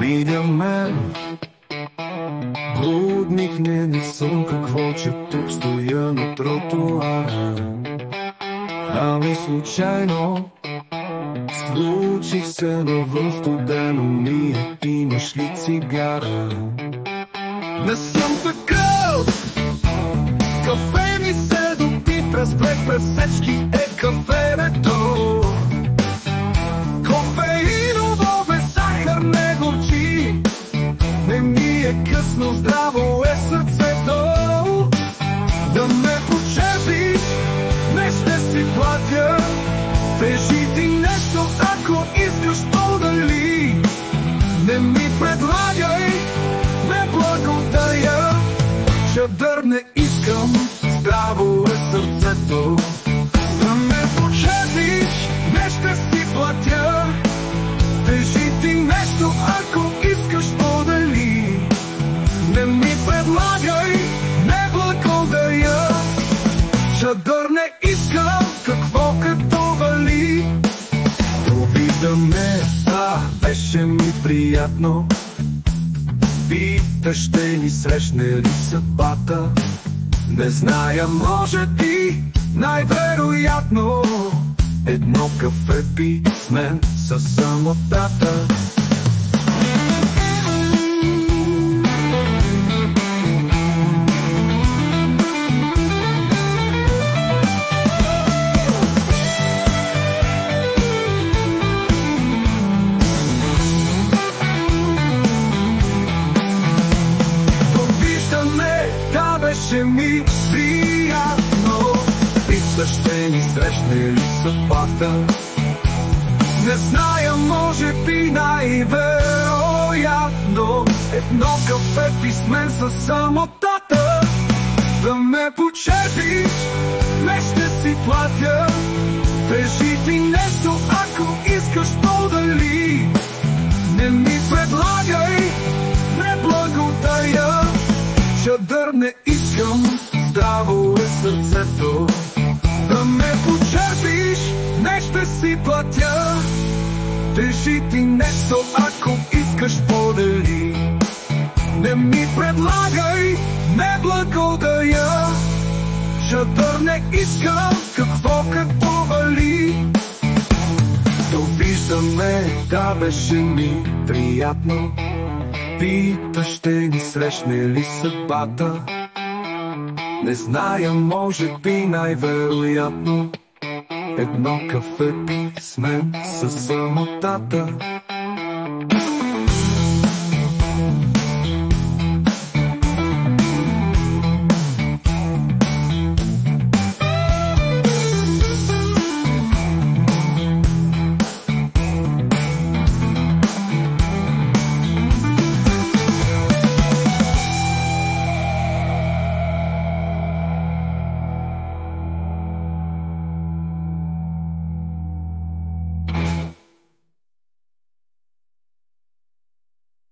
видя мен. Блудникне не съм, какво че тук стоя на тротуара. Ами случайно случих се навън студено мие. Имаш ли цигара? Не съм такъв. Кафе ми се допит, разбрех през всички е кафенето. Кофеиново без захар не горчи. Не ми е късно, здраво е сърцето. Да ме почепиш, не ще си платя. Кажи ти нещо, ако искаш подали. Не ми предлагай, не благодаря. Чадър не искам, здраво е сърцето. Да ме почепиш, не ще си платя. Кажи ти нещо, ако искаш подали. Не ми предлагай, не благодаря. Чадър не искам, какво като вали. Довиждаме, беше ми приятно. Пита, ще ни срещне ли съдбата? Не зная, може би, най-вероятно. Едно кафе пи с мен със самотата. Беше ми приятно. Пита, ще ни срещне ли съдбата? Не зная, може би най-вероятно. Едно кафе пи с мен със самотата. Да ме почепиш, не ще си платя. Кажи ти нещо, ако искаш подали. Не ми предлагай, не благодаря. Чадър не искам, здраво е сърцето. Да ме почерпиш, не ще си платя. Кажи ти нещо, ако искаш подали. Не ми предлагай, не благодаря. Чадър не искам, какво като вали. Довиждаме, да беше ми приятно. Пита, ще ни срещне ли съдбата? Не зная, може би най-вероятно. Едно кафе пи с мен със самотата.